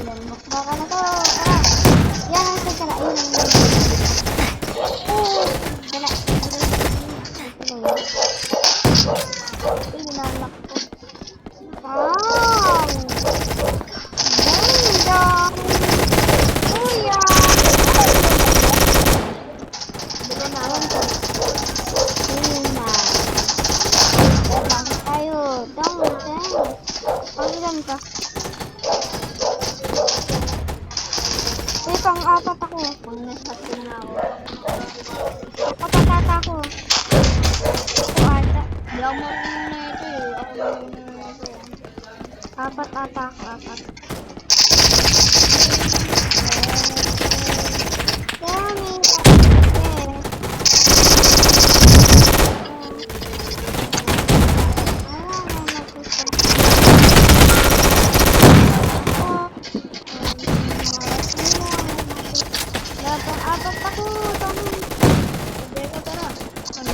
Yan, mukha ka na to. Tara. Yan, ang sa tara. Ayun, ayun. Tara. Ito, nilalak ko. Bang! Bang! Kuya! Diba naman to? Ayun na. Bang tayo. Dang, dang. Pagilan ka. Uy, pang-apat ako. Pang-nesat ko na ako. Kapatata ako. Ako ata. Hindi ako marunong na ito eh. Ako marunong na ito eh. Apat ata ako. Apat. Dami. Apat ako. Dami. Hindi ko tara. Ano?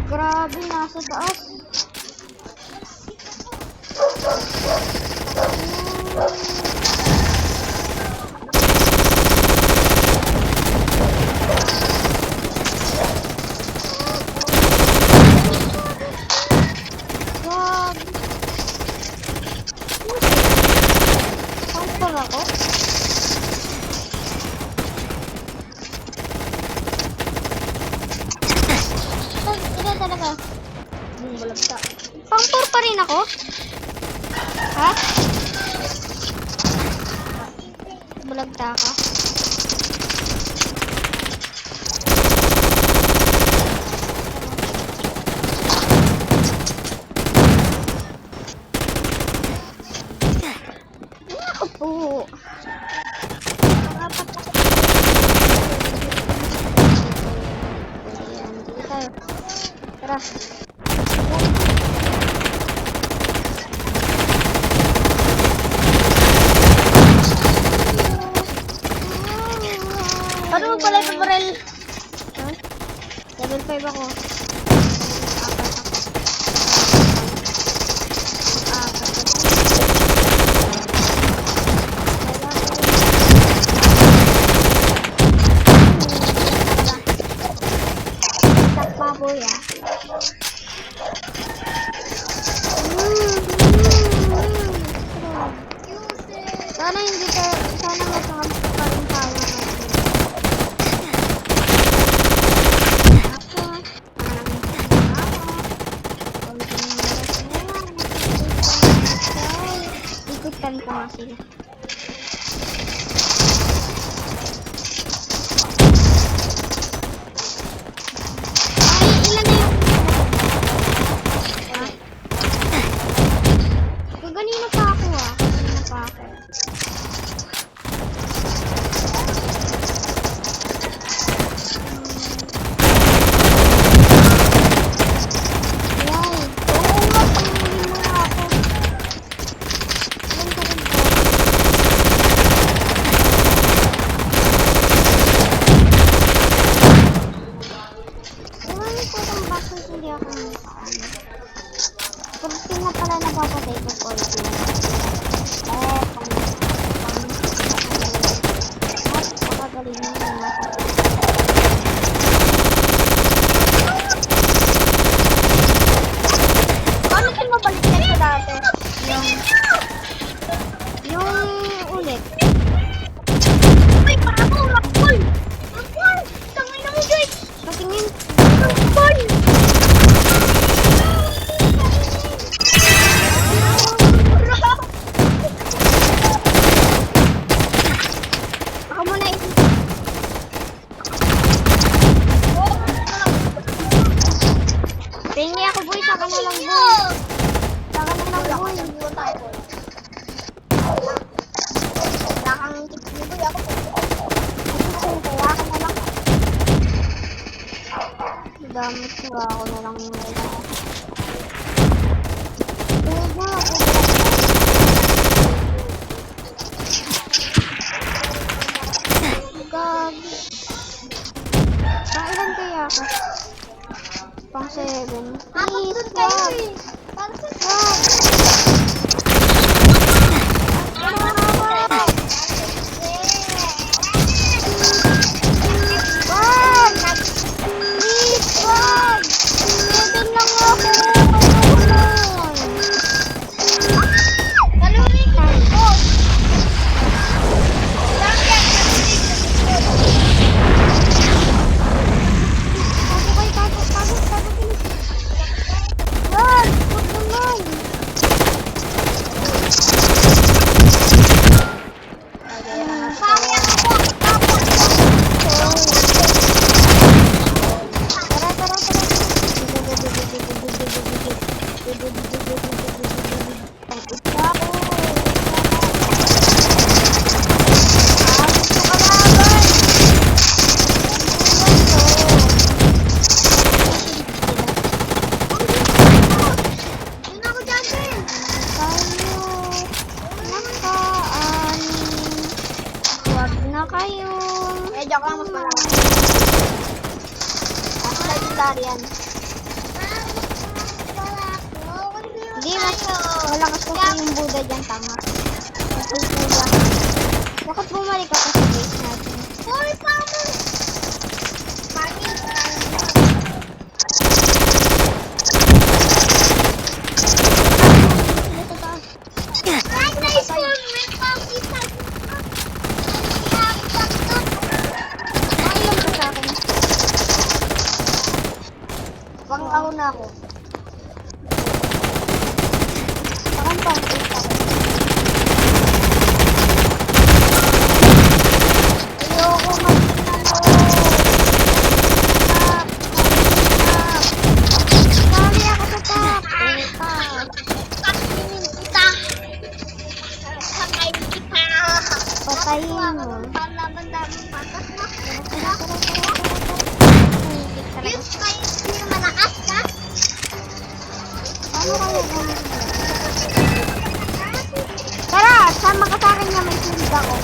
Grabe, nasa taas. Ako? Ito talaga. Bulagta. Pang-4 pa rin ako? Ha? Bulagta ka? Oo. Tara. Ano pala ito, Barel? Huh? Level 5 ako. Kuya. Sana hindi ka, sana masakamit pa rin tayo. Ikutan ko nga sila. Kanina pa ako ah. Kanina pa ako. Wow. Oo nga, pangulin mo na ako. Alam ko rin po. Marami po itong bakit hindi ako nakaano. Kurting na pala napapatay ko po. Pakagaling mo na. Paano kayo mabalik yan sa dati? Yung ulit. Uy, para mo, Rockball! Rockball! Tangay na mo, guys! Patingin. Rockball! Tingin ako boy, saka na lang boy. Saka na lang boy. Nakang tips ni boy ako. Kaya ako na lang. Damit ko ako na lang yung wala. Tulog na ako. kayo eh. Para sa wag! Please, wag! 7 lang ako. Kalunin ka. Wag! Wag naman! Sayang ako! Tara, tara, tara! Kayo. Joke lang, mas malaki. Ako legendary yan. Hindi, mas malakas kasi yung Buddha dyan, tama. Yung Buddha. Bakit bumalik ako sa base natin? Sorry, Pamo! Pang-out na ako. Saan pang-out ako? Ayoko mag-inano. Sali ako sa top. Patayin mo. Tara, sama ka sa akin na may sulit ako.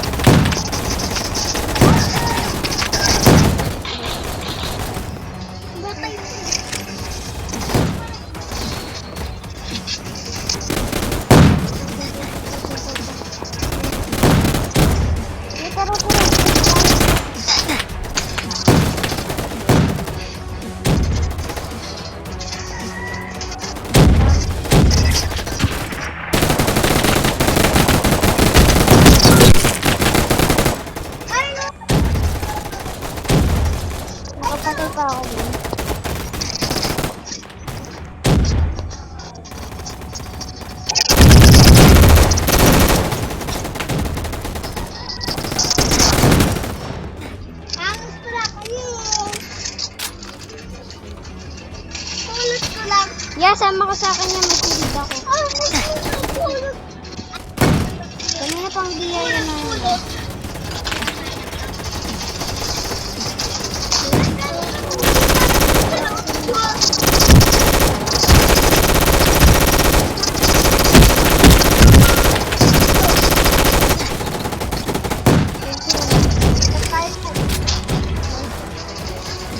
Nakapatay pa ako dun. Yeah, sama ka sa akin yan. Magsilid ako. Kanina pang biyaya na yun.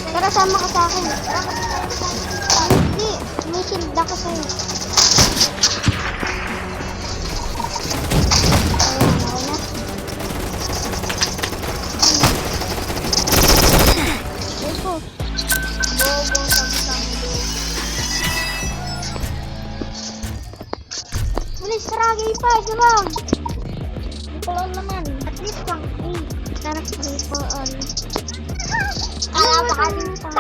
Tara, sama ka sa akin. Hindi, may shield ako sa'yo. Bilis, karagay pa, isa lang. Ito lang naman. At least pang 8. Sarap for all. Alam ka sa.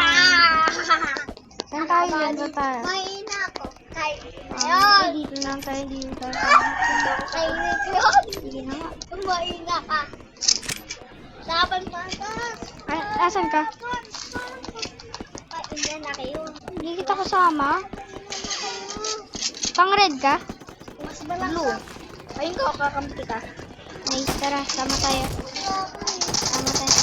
Saan tayo yun? Saan tayo? Mahina ako. Kahit ayun. Dito lang tayo. Dito tayo. Kainit yun. Sige na nga. Mahina ka. Laban pa ka. Asan ka? Hindi na kayo. Hindi kita kasama. Pang red ka? Mas blue. Ayun ko, kakampi ka. Nice, tara. Sama tayo. Sama tayo.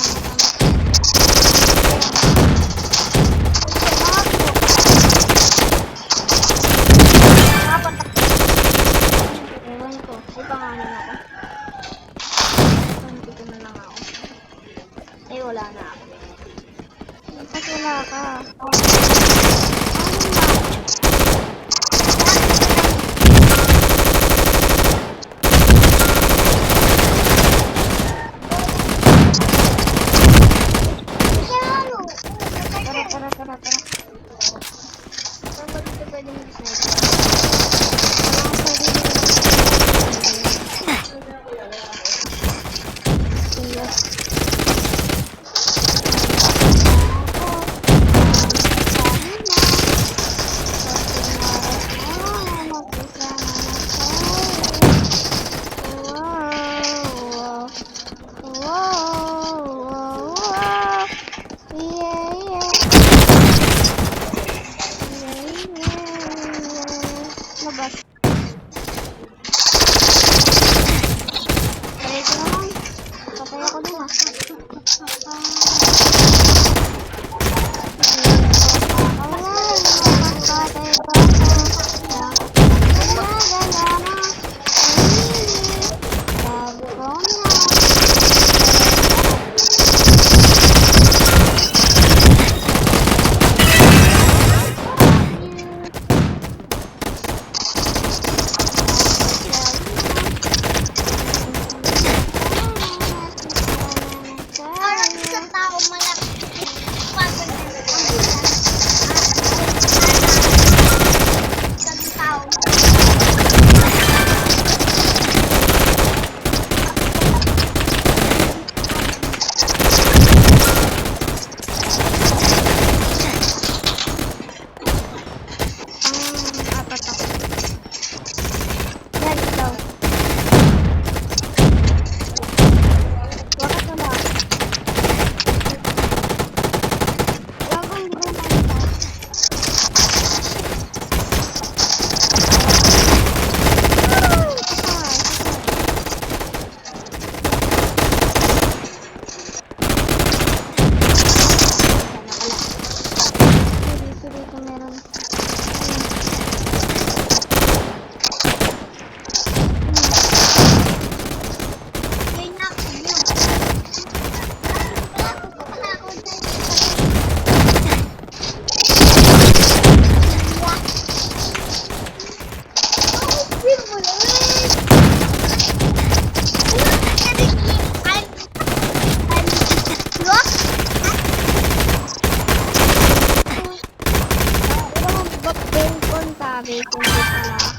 Ewan ko. Ay, pangalan ako. Dito na lang ako. Ay, wala na ako. Ba't wala ka? Ano na? labas. Patay ko naman. Patay ako dun ah.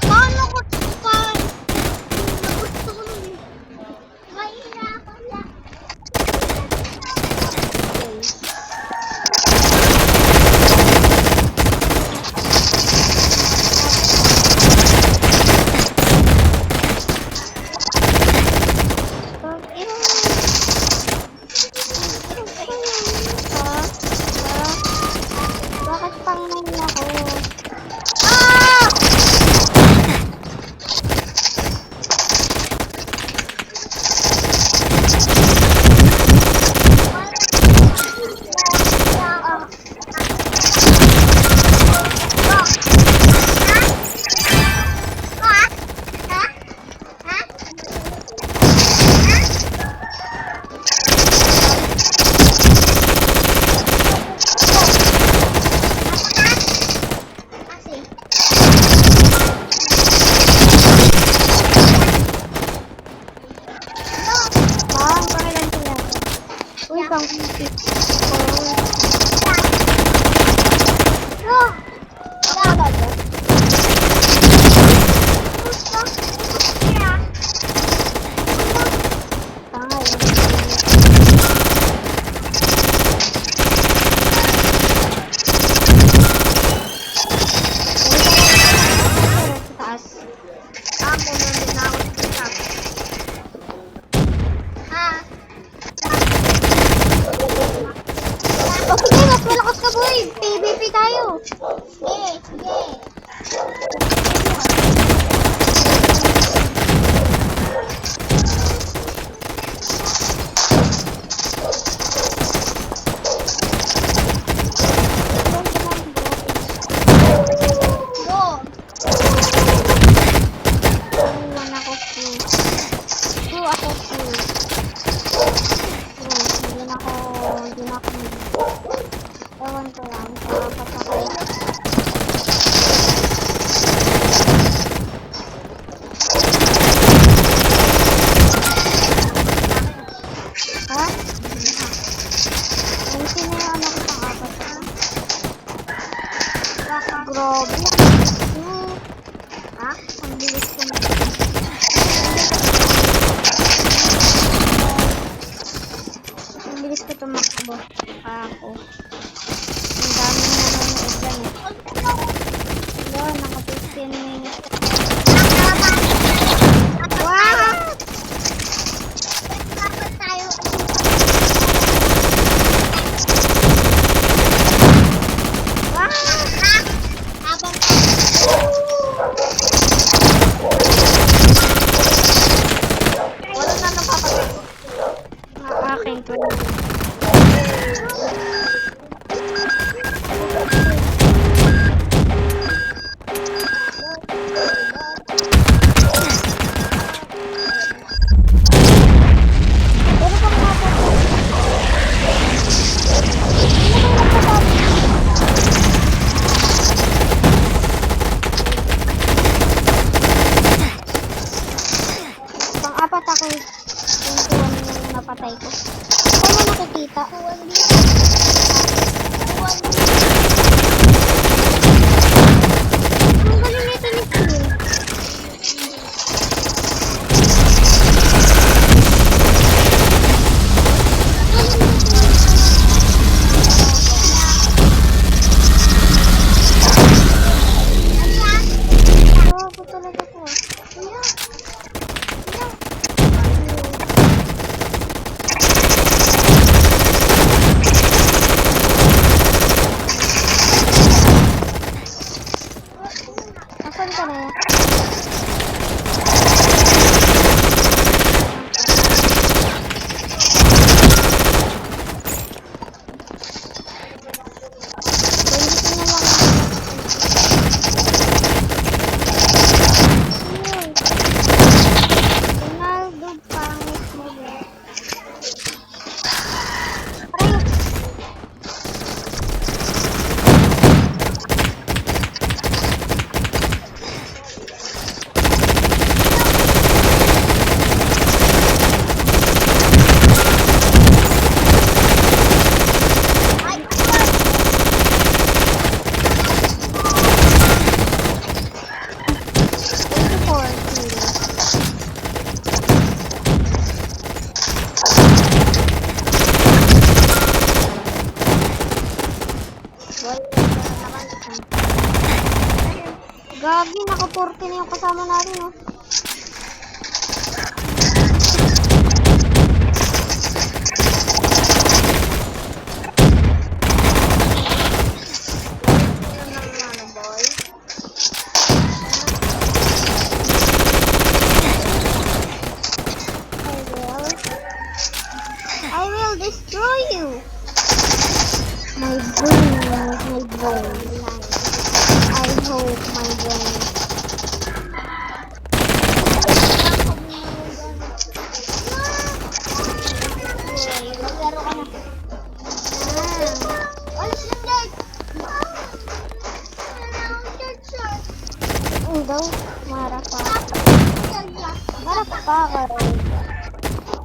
Paano ko pa? Gusto ko nun. Mahihirapan lang. Bakit pangin ako? PVP tayo. Sige, sige. Ewan ko lang, papatay. Ha? Ay, sino yung ano ko pang apat ha? Grabe. Ha? Ang bilis ko na. Ang bilis ko tumakbo. Ako. Ang dami nanonood dyan eh. Yun, naka 15 minutes. Wow! Dapat tayo. Wow! Habang Okay. 21 yung napatay ko. Saan mo nakikita? Ang galing nito ni Phil. Bago talaga to. Asan ka na? Ronaldo, pangit mo ba? Gagi, naka-40 na yung kasama natin, oh. I will destroy you. My brain is my brain. I hope my brain. Maglaro ka na. Alis ng light. Daw, marap pa. Marap pa ka rin.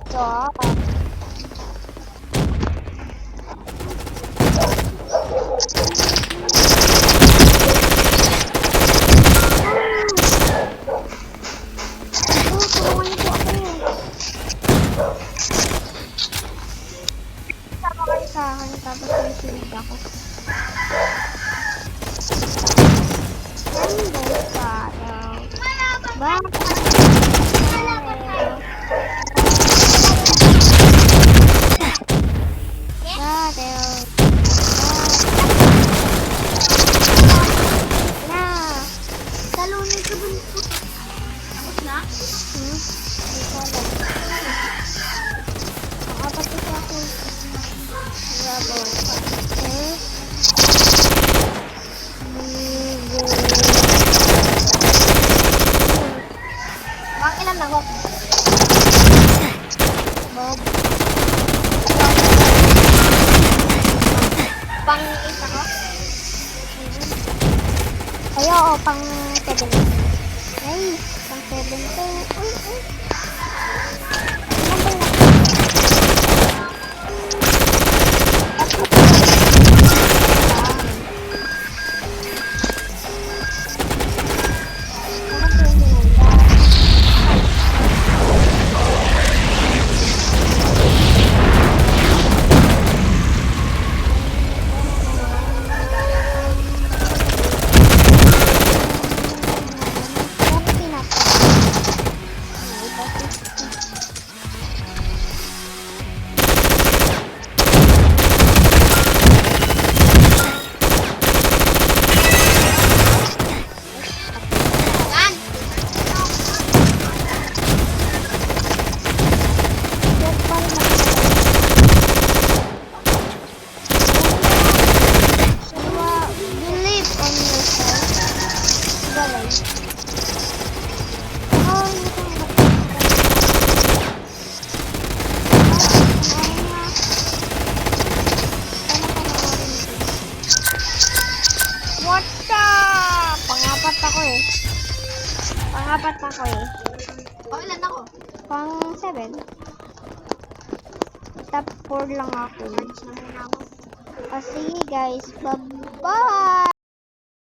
Stop. Sa akin, tapos yung shield ako. Ganda sa araw. Bakit? Na! Talunin ko dun po. Tapos na? Hindi ko alam. Nakapati ko ako. Rubber. Bang ilan na ako? Bob. Pang 8 ako? Ay, oo, pang 7. Ay, pang 7 to. Uy, uy. Pangapat ako eh. Ilan ako? Pang 7. Top 4 lang ako. Alis na muna ako. O sige guys, bye-bye!